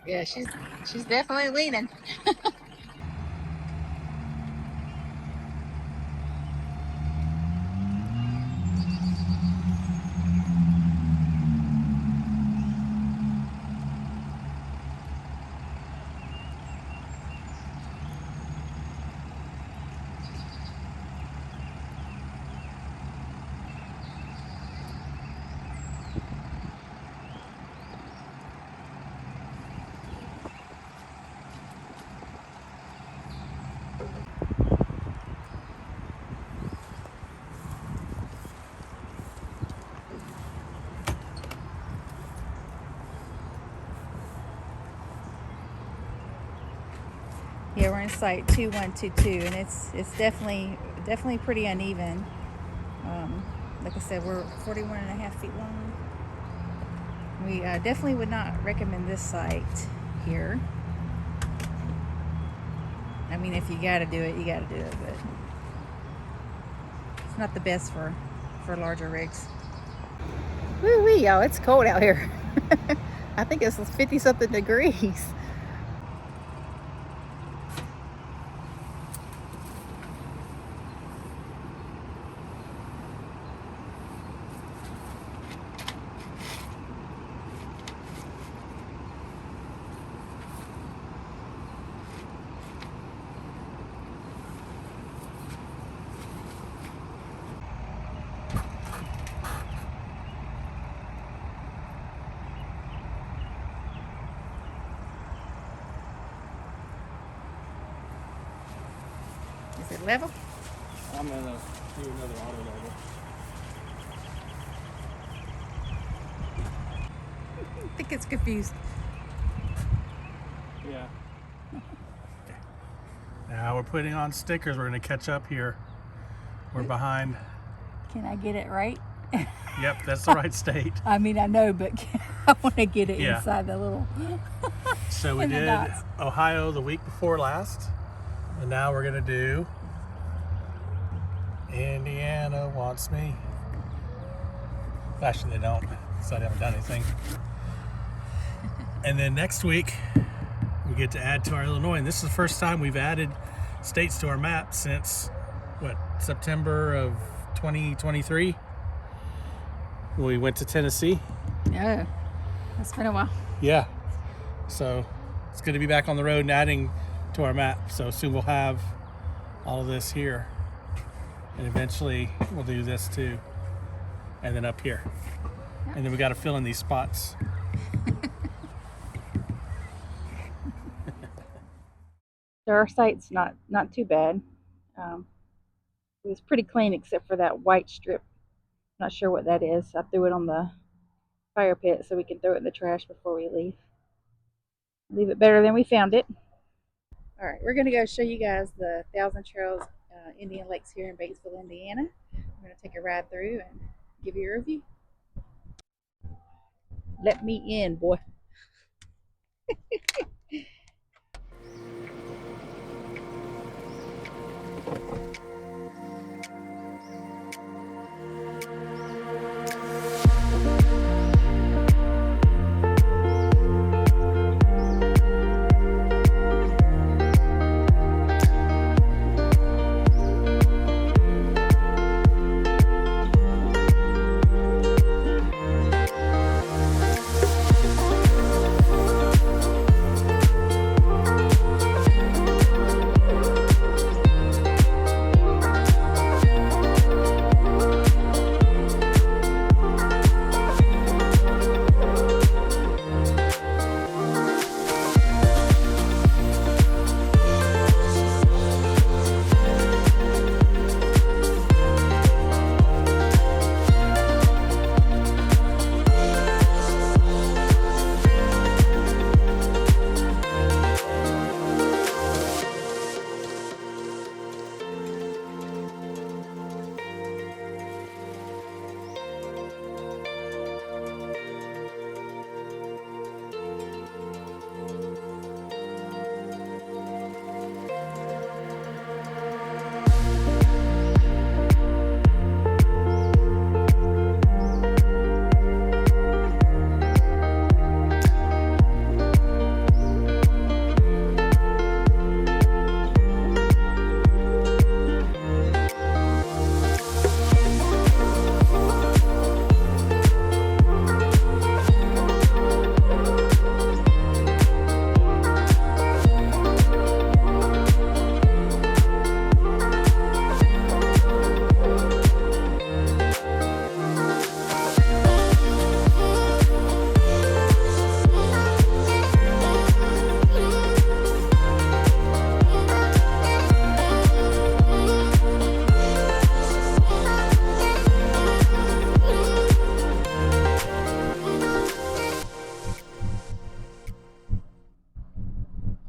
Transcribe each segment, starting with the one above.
Yeah, she's definitely leaning. Yeah, we're in site 2122, and it's definitely pretty uneven. Like I said, we're 41 and a half feet long. We definitely would not recommend this site here. I mean, if you got to do it, you got to do it, but it's not the best for larger rigs. Woo wee, y'all! It's cold out here. I think it's 50 something degrees. Is it level? I'm gonna do another auto level. I think it's confused. Yeah. Now we're putting on stickers. We're gonna catch up here. We're behind. Can I get it right? Yep, that's the right state. I mean, I know, but I want to get it Yeah. inside the little. So we did dots. Ohio the week before last, and now we're gonna do Indiana wants me. Actually, they don't, so I haven't done anything. And then next week we get to add to our Illinois, and this is the first time we've added states to our map since what, September of 2023. We went to Tennessee. Yeah, it's been a while. Yeah, so it's good to be back on the road and adding to our map. So soon we'll have all of this here, and eventually we'll do this too, and then up here. And then we got to fill in these spots. Our site's not too bad. It was pretty clean except for that white strip. Not sure what that is. I threw it on the fire pit so we can throw it in the trash before we leave. Leave it better than we found it. All right, we're going to go show you guys the Thousand Trails Indian Lakes here in Batesville, Indiana. We're going to take a ride through and give you a review. Let me in, boy.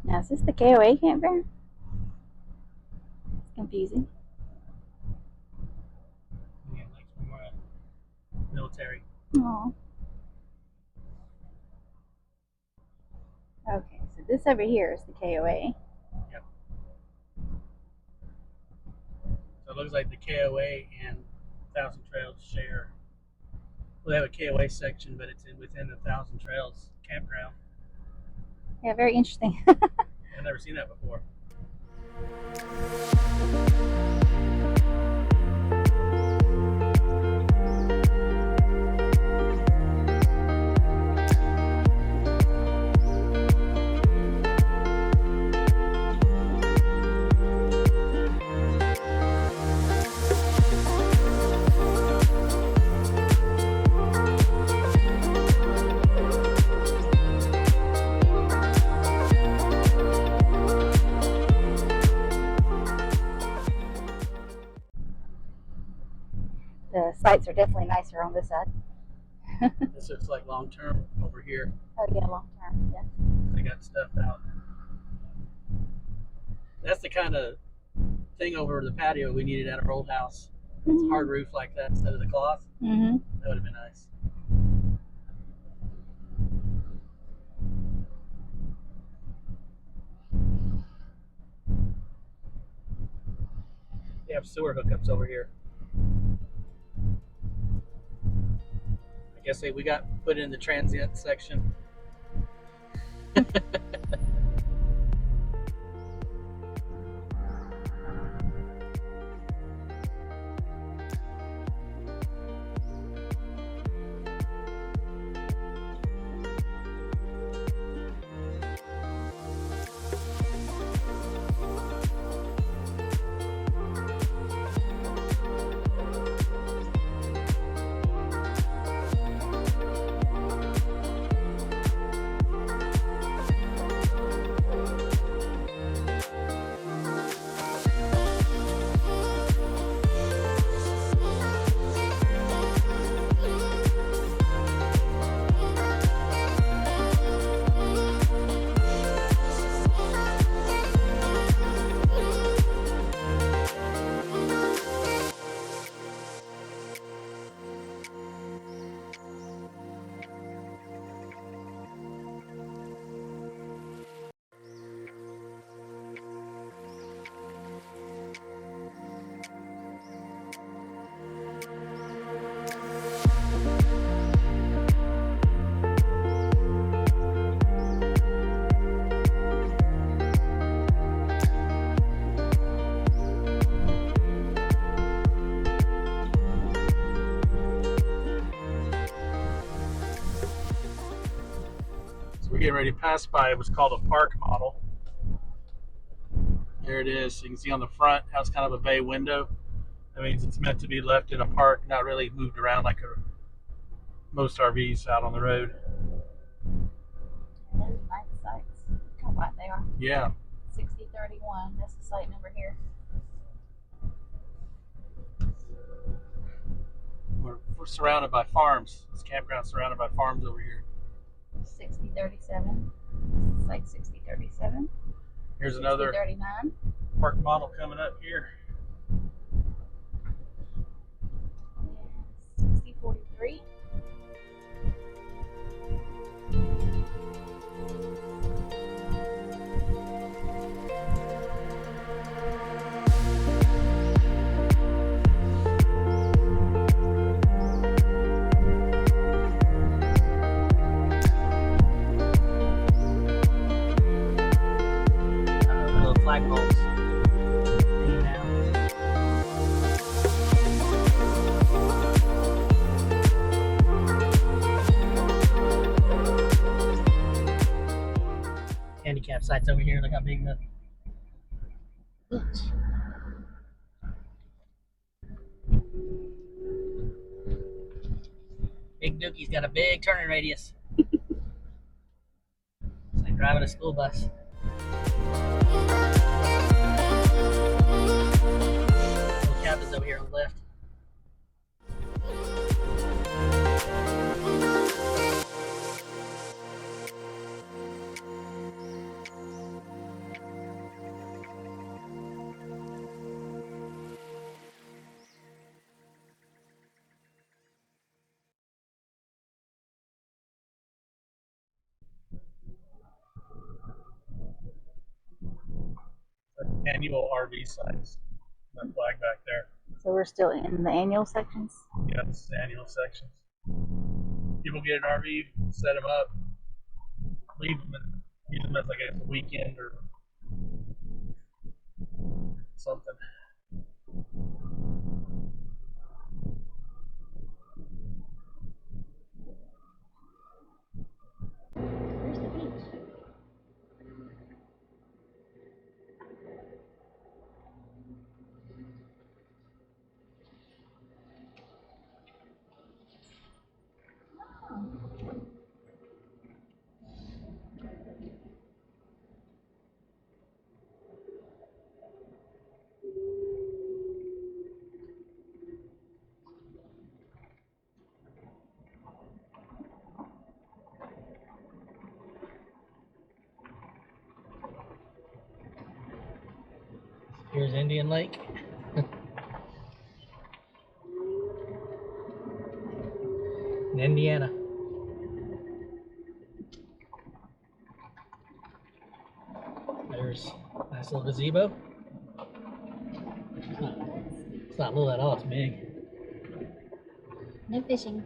Now, is this the KOA campground? It's confusing. Yeah, like more military. Oh. Okay, so this over here is the KOA. Yep. So it looks like the KOA and Thousand Trails share. Well, they have a KOA section, but it's within the Thousand Trails campground. Yeah, very interesting. I've never seen that before. The sites are definitely nicer on this side. This looks like long term over here. Oh yeah, long term. Yeah. They got stuff out. That's the kind of thing over the patio we needed at our old house. It's a hard roof like that instead of the cloth. Mm-hmm. That would have been nice. They have sewer hookups over here. I guess we got put in the transient section. So we're getting ready to pass by what's called a park model. There it is. You can see on the front how it's kind of a bay window. That means it's meant to be left in a park, not really moved around like most RVs out on the road. Those are nice sites. Look how wide they are. Yeah. 6031. That's the site number here. We're surrounded by farms. This campground's surrounded by farms over here. 6037. Site 6037. Here's another 6039. park model coming up here. 6043. Little flagpoles. Hanging down. Handicap sites over here. Look how big the. Big Dookie's got a big turning radius. It's like driving a school bus. Little cabins over here on the left. annual RV sites. That flag back there. So we're still in the annual sections? Yeah, this is the annual sections. People get an RV, set them up, leave them, and use them as like a weekend or something. Where's the beach? Here's Indian Lake. In Indiana. There's a nice little gazebo. It's not little at all, it's big. No fishing.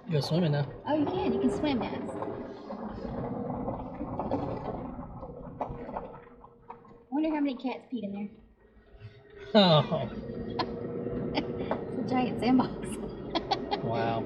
You go swimming now. Oh, you can. You can swim, yes. I wonder how many cats peed in there. Oh, It's a giant sandbox. wow.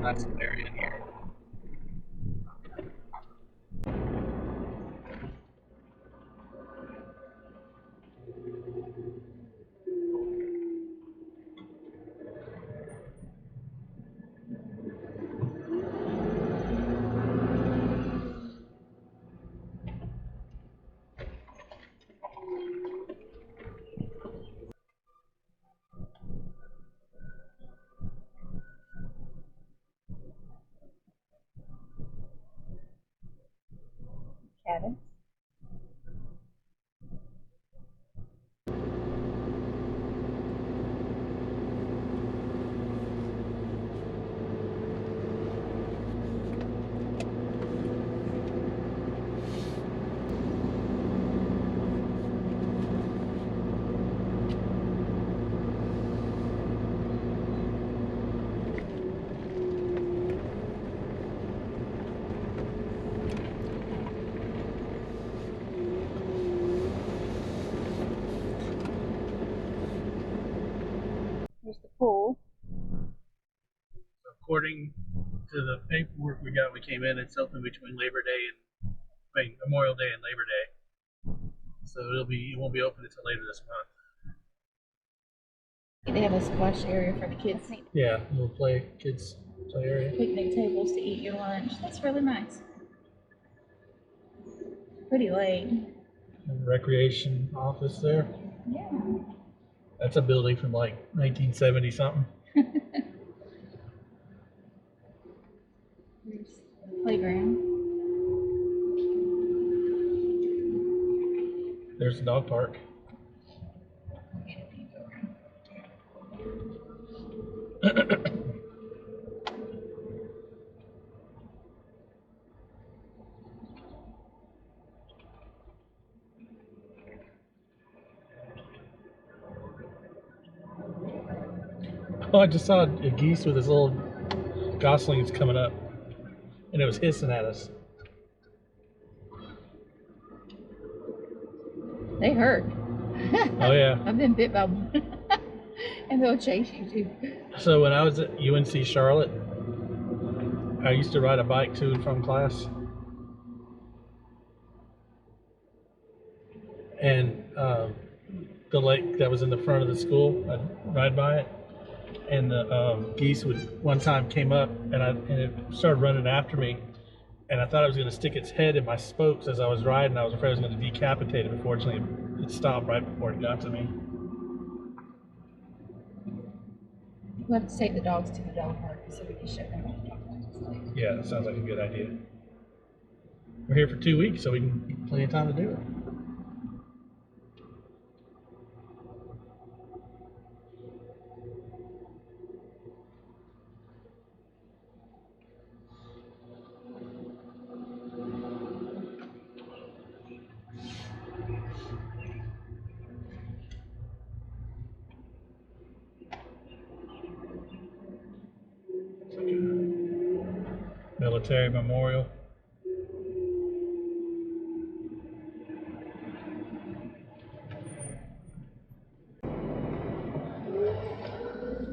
Nice area in here. Cabin. Here's the pool. According to the paperwork we got, we came in, it's open between Labor Day and Memorial Day and Labor Day. So it won't be open until later this month. They have a splash area for the kids. Yeah, little kids play area. Picnic tables to eat your lunch. That's really nice. Pretty late. And recreation office there. Yeah. That's a building from like 1970 something. Here's the playground. There's the dog park. Oh, I just saw a geese with his little goslings coming up, and it was hissing at us. They hurt. Oh yeah. I've been bit by one. And they'll chase you too. So when I was at UNC Charlotte, I used to ride a bike to and from class. And the lake that was in the front of the school, I'd ride by it. And the geese would one time came up and it started running after me. And I thought I was going to stick its head in my spokes as I was riding. I was afraid I was going to decapitate it. But fortunately, it stopped right before it got to me. We'll have to take the dogs to the dog park so we can show them what the dog park is like. Yeah, that sounds like a good idea. We're here for 2 weeks, so we can plenty of time to do it. Military memorial.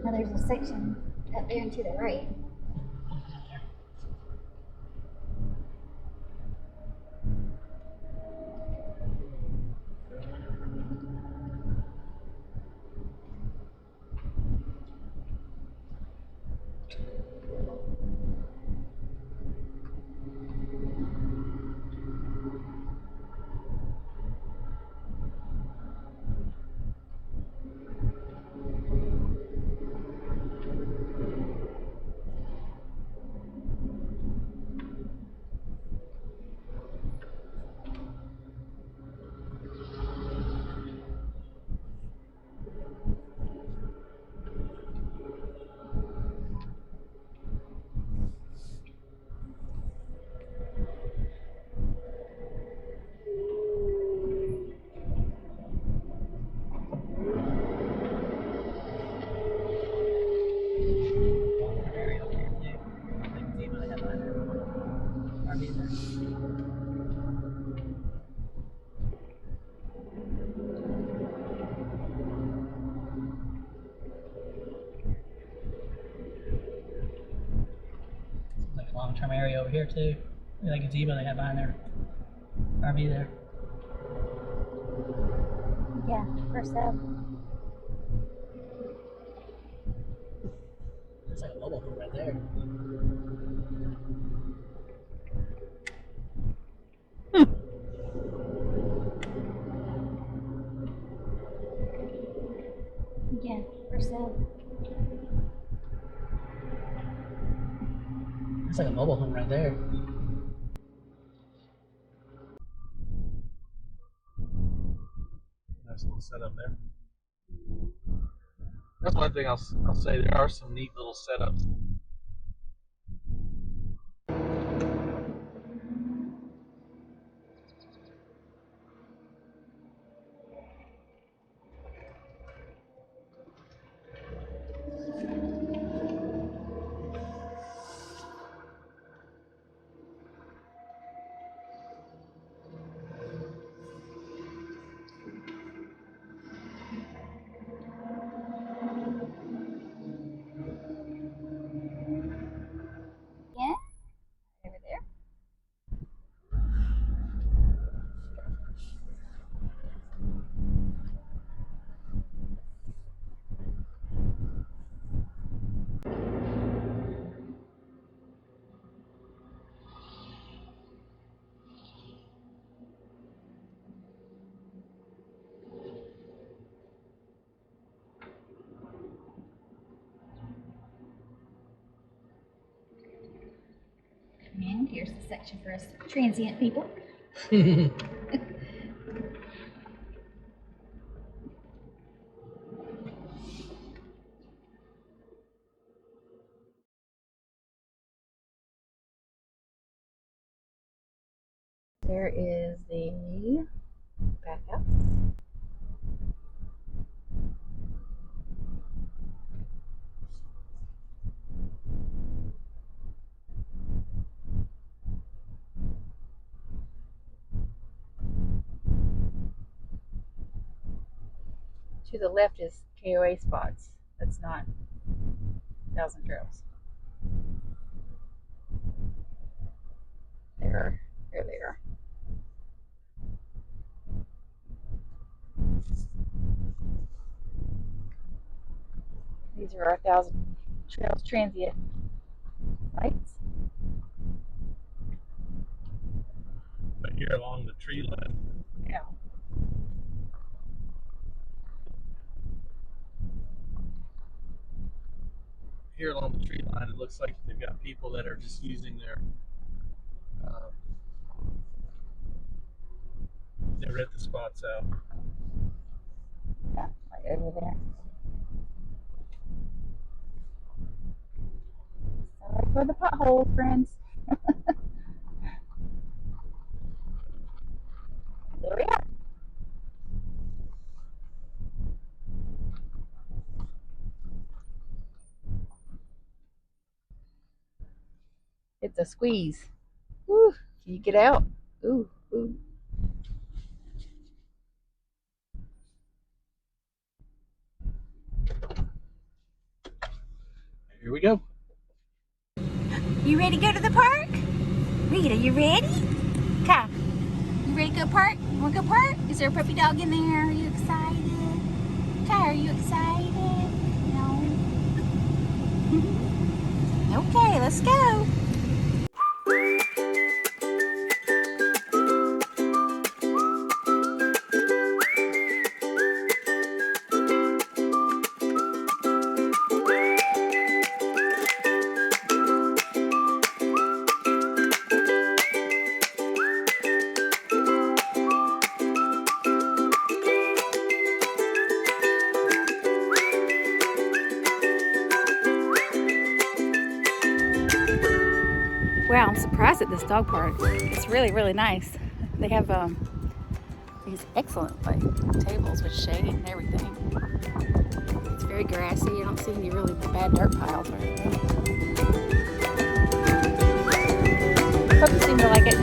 Now there's a section up there and to the right. Like a long-term area over here too. Like a gazebo they have behind their RV there. Yeah, for sale. It's like a mobile home right there. Yeah, for sale. It's like a mobile home right there. Nice little setup there. That's one thing I'll say. There are some neat little setups. Yeah, over there. And here's the section for us transient people. There is the bathhouse. To the left is KOA spots. That's not Thousand Trails. There they are. These are our Thousand Trails transient sites. But here along the tree line. Yeah. here along the tree line, it looks like they've got people that are just using their rent the spots out. Yeah, right over there. Sorry for the potholes, friends. There we are. It's a squeeze. Woo. Can you get out? Ooh, ooh. Here we go. You ready to go to the park? Rita, you ready? Kai, you ready to go park? Want to go park? Is there a puppy dog in there? Are you excited? Kai, are you excited? No. Okay, let's go. Wow, I'm surprised at this dog park. It's really, really nice. They have these excellent tables with shade and everything. It's very grassy. I don't see any really bad dirt piles or anything. Puppies seem to like it.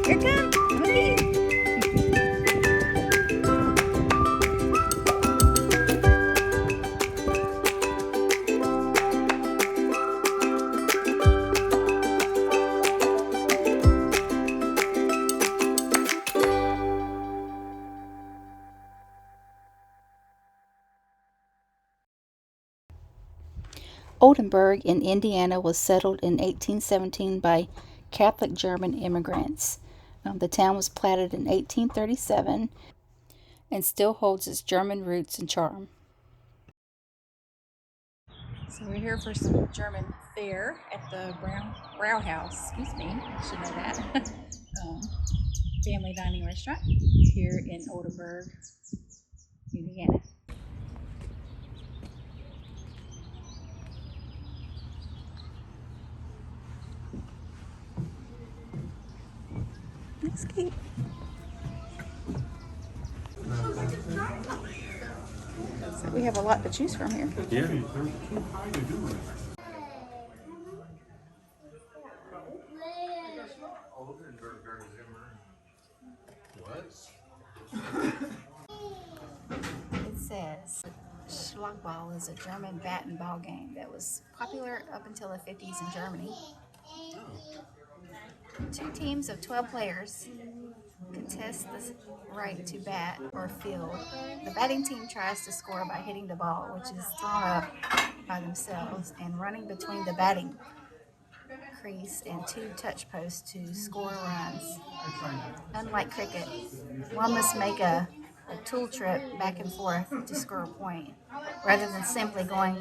Here it comes. Look at you. Oldenburg in Indiana was settled in 1817 by Catholic German immigrants. The town was platted in 1837 and still holds its German roots and charm. So we're here for some German fare at the Brau Haus. Excuse me, I should know that. Family dining restaurant here in Oldenburg, Indiana. That's cute. So we have a lot to choose from here. Yeah. It says Schlagball is a German bat and ball game that was popular up until the 50s in Germany. 2 teams of 12 players contest the right to bat or field. The batting team tries to score by hitting the ball, which is thrown up by themselves, and running between the batting crease and 2 touch posts to score runs. Unlike cricket, one must make a tool trip back and forth to score a point, rather than simply going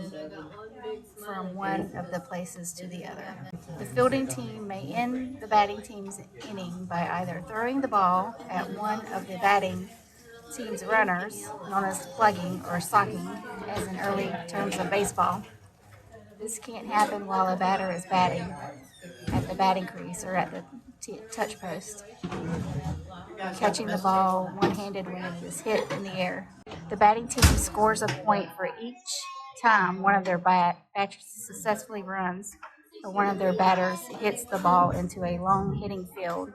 from one of the places to the other. The fielding team may end the batting team's inning by either throwing the ball at one of the batting team's runners, known as plugging or socking, as in early terms of baseball. This can't happen while a batter is batting at the batting crease or at the touch post, catching the ball one-handed when it is hit in the air. The batting team scores a point for each time one of their batters successfully runs or one of their batters hits the ball into a long hitting field,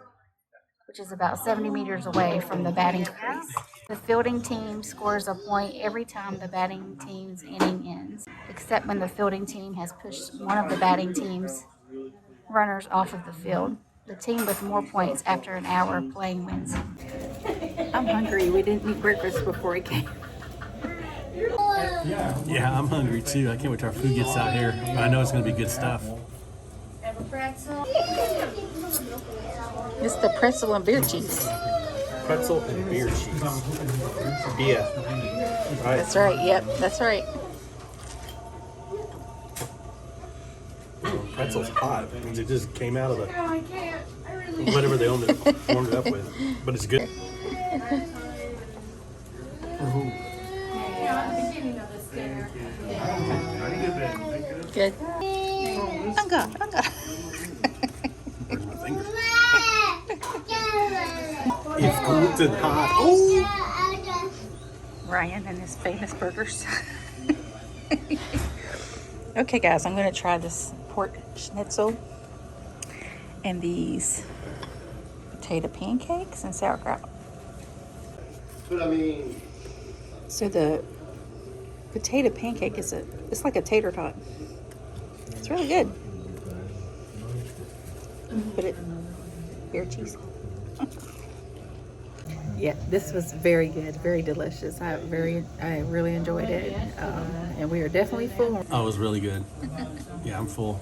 which is about 70 meters away from the batting crease. The fielding team scores a point every time the batting team's inning ends, except when the fielding team has pushed one of the batting team's runners off of the field. The team with more points after an hour of playing wins. I'm hungry. We didn't eat breakfast before we came. Yeah, I'm hungry too. I can't wait till our food gets out here. But I know it's going to be good stuff. It's the pretzel and beer cheese. Pretzel and beer cheese. Beer. Right. That's right. Yep, that's right. Pretzel's hot. It means it just came out of the whatever they warmed it up with. But it's good. Good. Unga. Burn my fingers. It's cold and hot. Oh! Ryan and his famous burgers. Okay, guys, I'm going to try this pork schnitzel and these potato pancakes and sauerkraut. But I mean, So the potato pancake it's like a tater tot. It's really good. But beer cheese. Yeah, this was very good, very delicious. I really enjoyed it, and we are definitely full. Oh, it was really good. Yeah, I'm full.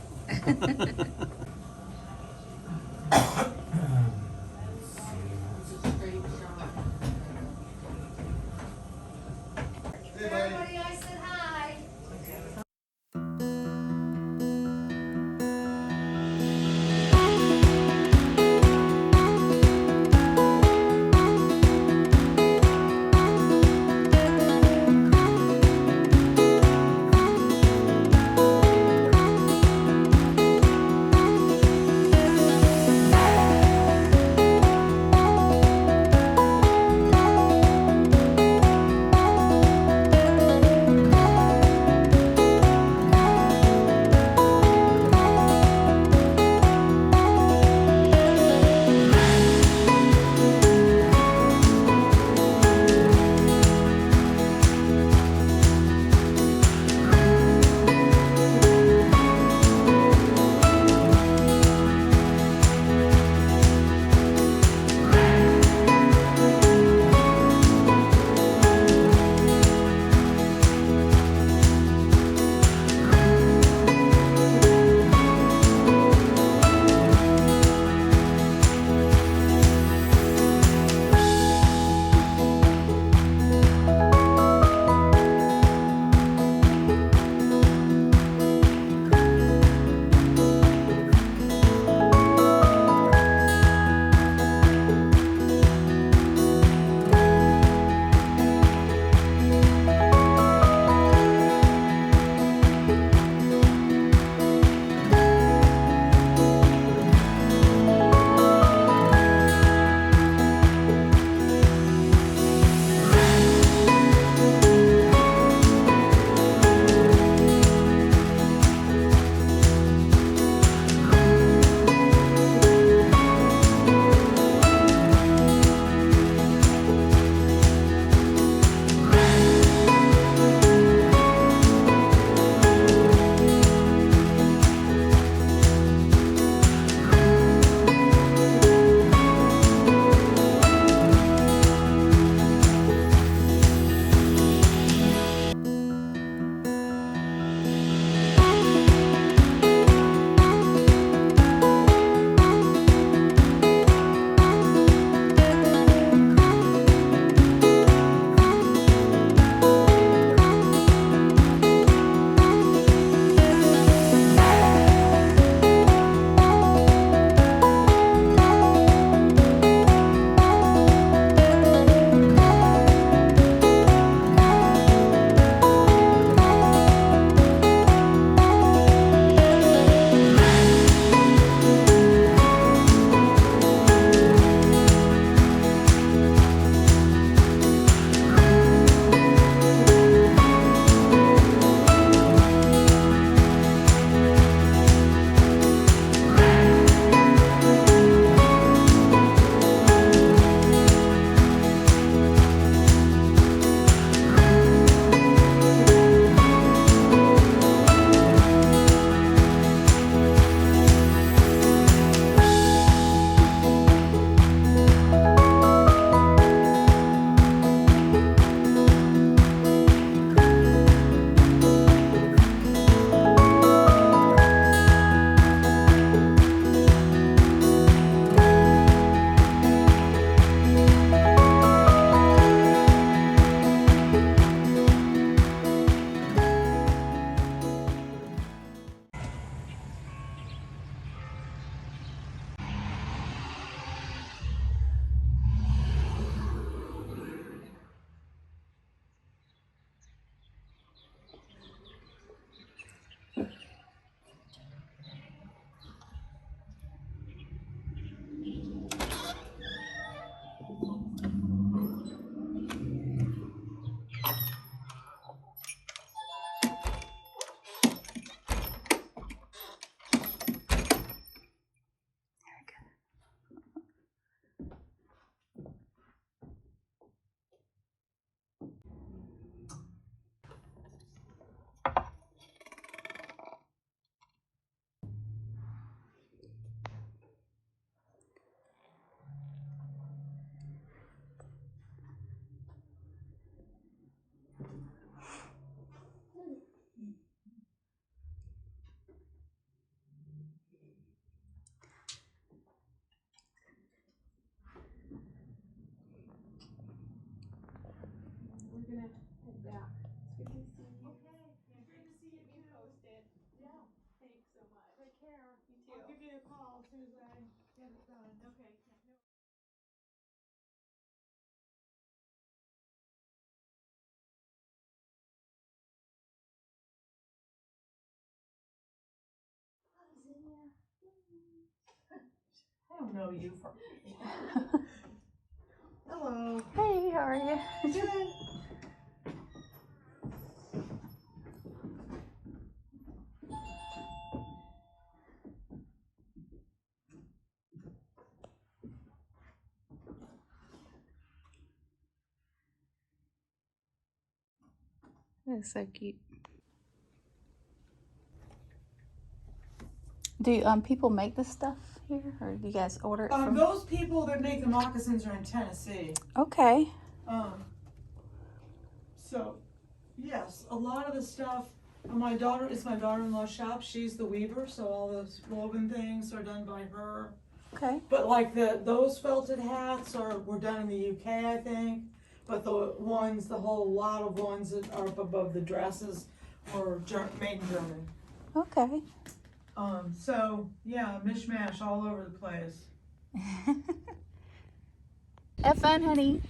Yeah. It's good to see you. Okay. It's great to see you too. Posted. Yeah. Thanks so much. Take care. You too. I'll give you a call as soon as I get it done. Okay. Yeah. No. I don't know you from. Hello. Hey, how are you? Good. That's so cute. Do people make this stuff here, or do you guys order it from? Those people that make the moccasins are in Tennessee. Okay. So, yes, a lot of the stuff. My daughter-in-law's shop. She's the weaver, so all those woven things are done by her. Okay. But like those felted hats were done in the UK, I think. But the whole lot of ones that are up above the dresses were made in Germany. Okay. So yeah, mishmash all over the place. Have fun, honey.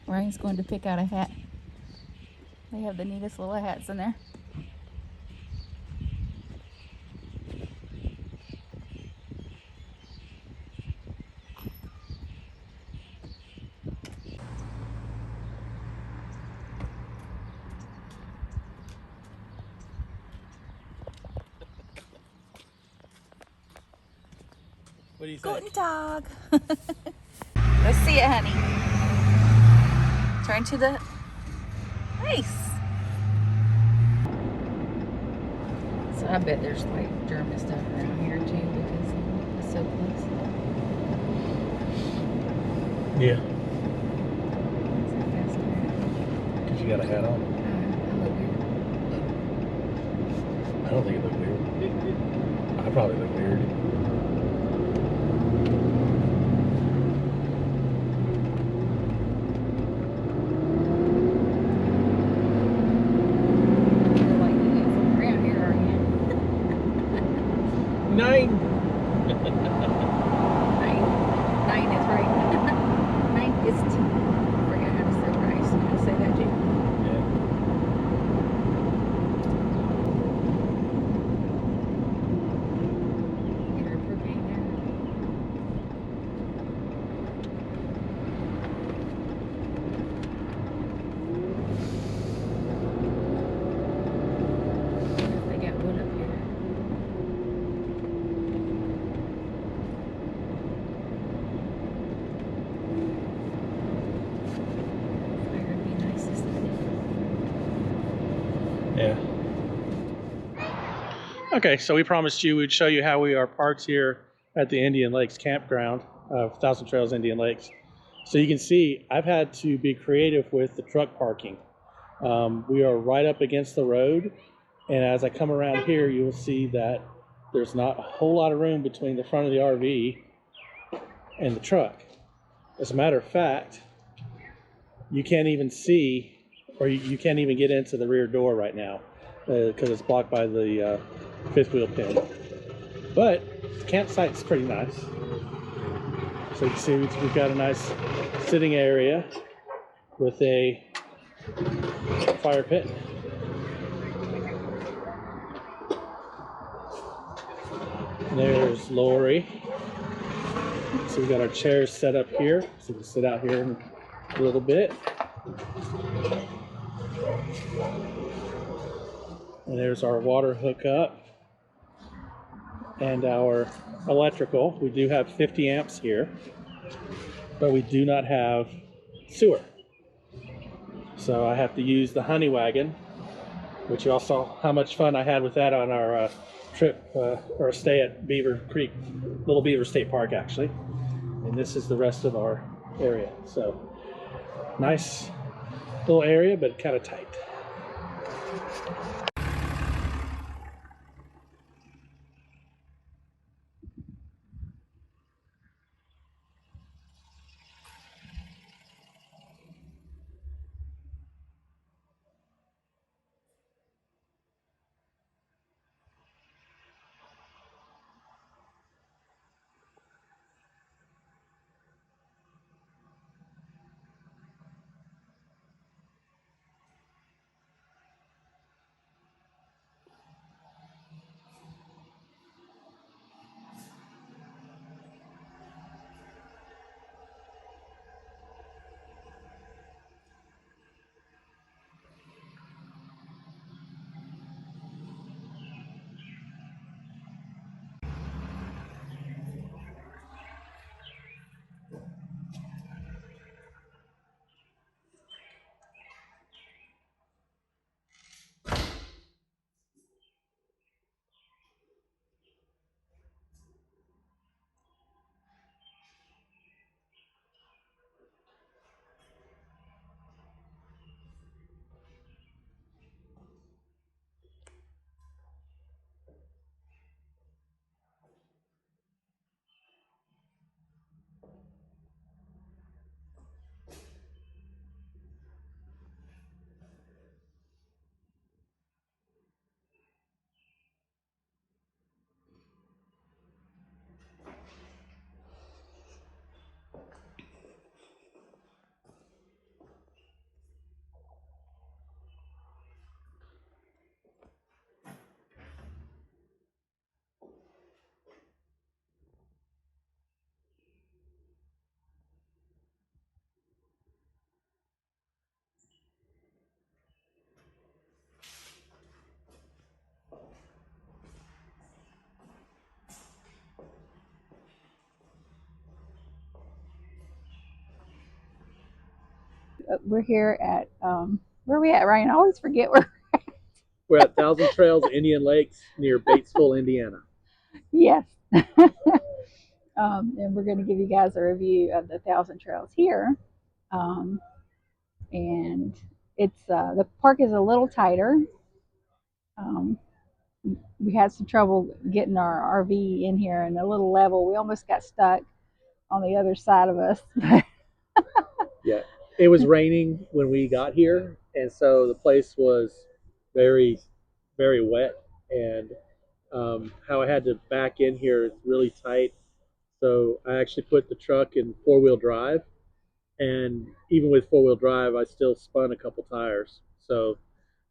Ryan's going to pick out a hat. They have the neatest little hats in there. What do you Guten think? Tag. Let's see it, honey. Turn to the face. So I bet there's like German stuff around here too because it's so close. Yeah. Because you got a hat on. I don't think it looked weird. I probably look weird. Nine. Nine is right. Nine is two. I forgot how to say rice. How to say that too. Yeah. Get her propane there. They got wood up here. Fire would be nice this evening. Yeah. Okay, so we promised you we'd show you how we are parked here at the Indian Lakes campground of Thousand Trails Indian Lakes. So you can see I've had to be creative with the truck parking. We are right up against the road, and as I come around here, you will see that there's not a whole lot of room between the front of the RV and the truck. As a matter of fact, you can't even see, or you can't even get into the rear door right now because it's blocked by the fifth wheel pin. But the campsite's pretty nice. So you can see we've got a nice sitting area with a fire pit. There's Lori. So we've got our chairs set up here, so we can sit out here in a little bit. And there's our water hookup and our electrical. We do have 50 amps here, but we do not have sewer. So I have to use the honey wagon, which you all saw how much fun I had with that on our trip or stay at Beaver Creek, Little Beaver State Park actually. And this is the rest of our area. So nice little area, but kind of tight. we're here at where are we at, Ryan? I always forget where. We're at Thousand Trails Indian Lakes near Batesville, Indiana. Yes. And we're going to give you guys a review of the Thousand Trails here. Um, and it's the park is a little tighter. Um, we had some trouble getting our RV in here and a little level. We almost got stuck on the other side of us. Yeah, it was raining when we got here, and so the place was very, very wet. And how I had to back in here is really tight. So I actually put the truck in four-wheel drive, and even with four-wheel drive, I still spun a couple tires. So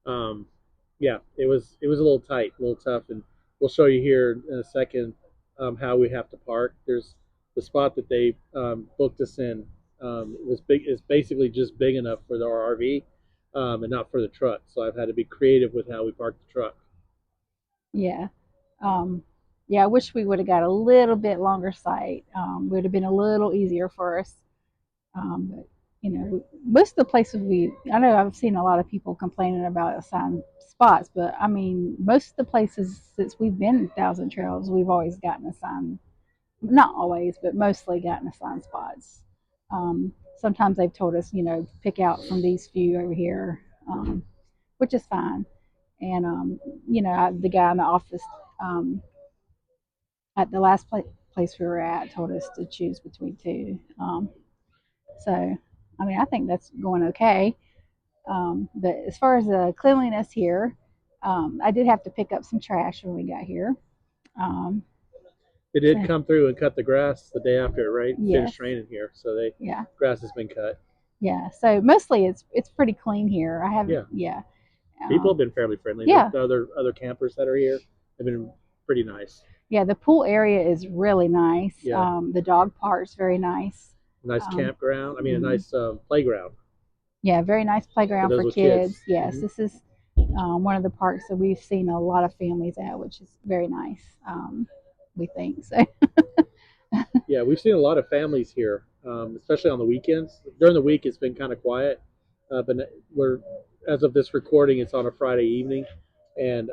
um, yeah, it was a little tight, a little tough, and we'll show you here in a second how we have to park. There's the spot that they booked us in was big. Is basically just big enough for our RV and not for the truck. So I've had to be creative with how we park the truck. Yeah. Um, yeah, I wish we would have got a little bit longer sight. Would have been a little easier for us. But most of the places I know I've seen a lot of people complaining about assigned spots, but I mean, most of the places since we've been in Thousand Trails, we've always gotten assigned, not always, but mostly gotten assigned spots. Sometimes they've told us, pick out from these few over here, which is fine. And, the guy in the office at the last place we were at told us to choose between two. So, I mean, I think that's going okay. But as far as the cleanliness here, I did have to pick up some trash when we got here. Um, They did come through and cut the grass the day after it yes, finished raining here, so yeah, grass has been cut. yeah. So mostly it's pretty clean here. I have yeah. People have been fairly friendly. Yeah. The other campers that are here have been pretty nice. Yeah, the pool area is really nice. Yeah. The dog park's very nice. Nice campground. I mean, a nice playground. Yeah, very nice playground for kids. Yes, this is one of the parks that we've seen a lot of families at, which is very nice. We think so. Yeah, we've seen a lot of families here, especially on the weekends. During the week, it's been kind of quiet, but as of this recording, it's on a Friday evening, and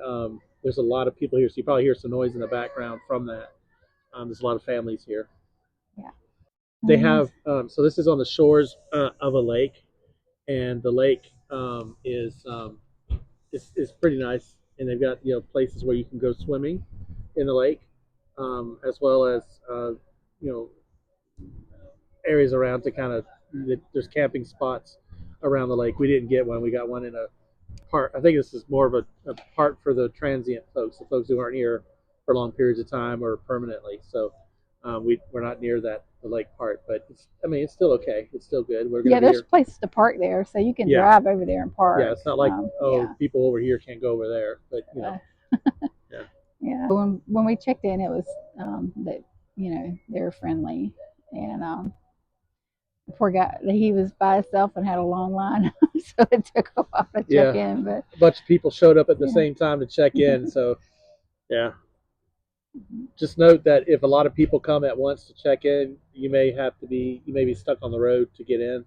there's a lot of people here. So you probably hear some noise in the background from that. There's a lot of families here. Yeah. They have so this is on the shores of a lake, and the lake is pretty nice, and they've got places where you can go swimming in the lake, as well as you know areas around to kind of there's camping spots around the lake. We didn't get one. We got one in a part. I think this is more of a part for the transient folks, the folks who aren't here for long periods of time or permanently. So we're not near the lake part, but it's still okay. It's still good. There's places to park there, so you can drive over there and park. Yeah, it's not like people over here can't go over there, but yeah. Yeah. When we checked in, it was that they were friendly, and the poor guy, he was by himself and had a long line, so it took a while to check in. But a bunch of people showed up at the same time to check in, so yeah. Just note that if a lot of people come at once to check in, you may be stuck on the road to get in.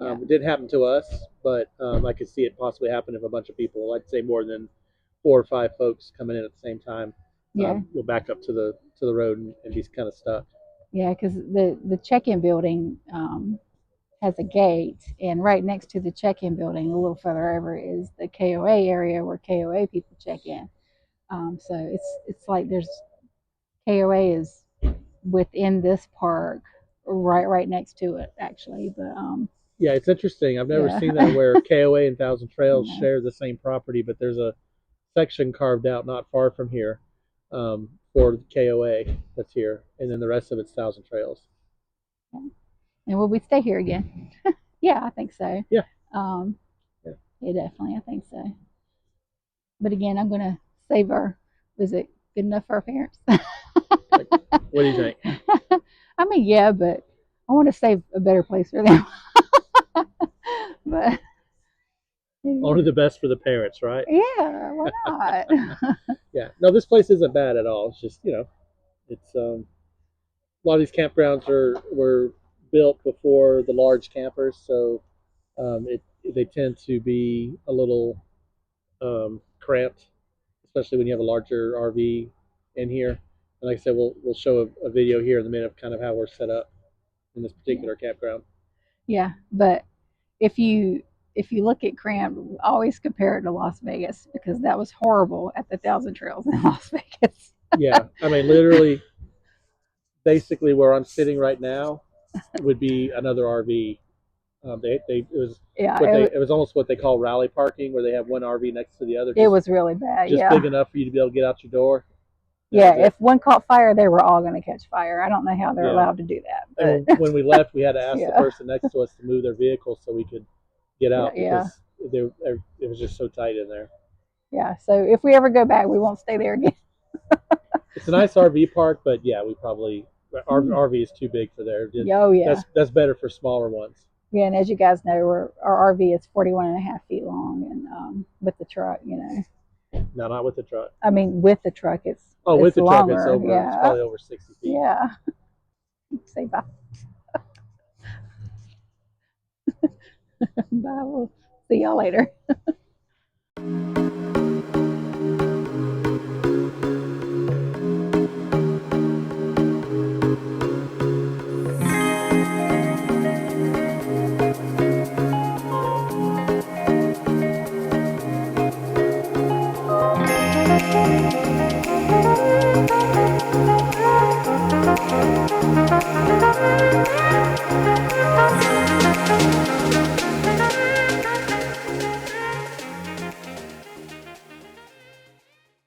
It didn't happen to us, but I could see it possibly happen if a bunch of people, I'd say more than 4 or 5 folks coming in at the same time, you'll back up to the road and be kind of stuck. Yeah, because the check-in building has a gate, and right next to the check-in building, a little further over, is the KOA area where KOA people check in. So it's like there's KOA is within this park, right next to it, actually. But yeah, it's interesting. I've never seen that where KOA and Thousand Trails share the same property, but there's a section carved out not far from here for the KOA that's here, and then the rest of it's Thousand Trails. And will we stay here again? Yeah, I think so. Yeah. Yeah, definitely, I think so. But again, I'm gonna save our visit. Good enough for our parents? What do you think? I mean, yeah, but I want to save a better place for them. But only the best for the parents, right? Yeah, why not? Yeah, no, this place isn't bad at all. It's just it's a lot of these campgrounds were built before the large campers, so They tend to be a little cramped, especially when you have a larger RV in here. And like I said, we'll show a video here in a minute of kind of how we're set up in this particular campground. Yeah, but if you if you look at cramped, always compare it to Las Vegas because that was horrible at the Thousand Trails in Las Vegas. Yeah, I mean, literally, basically where I'm sitting right now would be another RV. It was Yeah, it was almost what they call rally parking, where they have one RV next to the other, it was really bad. just Yeah, big enough for you to be able to get out your door. That yeah. was it. If one caught fire, they were all going to catch fire. I don't know how they're Yeah. allowed to do that, And but when we left, we had to ask the yeah, person next to us to move their vehicle so we could get out yeah, because it was just so tight in there. yeah. So if we ever go back, we won't stay there again. It's a nice RV park, but yeah, we probably our RV is too big for there. Oh yeah, That's better for smaller ones. yeah. And as you guys know, our RV is 41 and a half feet long, and with the truck, No, not with the truck. I mean with the truck, With it's the truck, it's longer. over. It's Yeah, probably over 60 feet. yeah. Say bye. Bye. We'll see y'all later.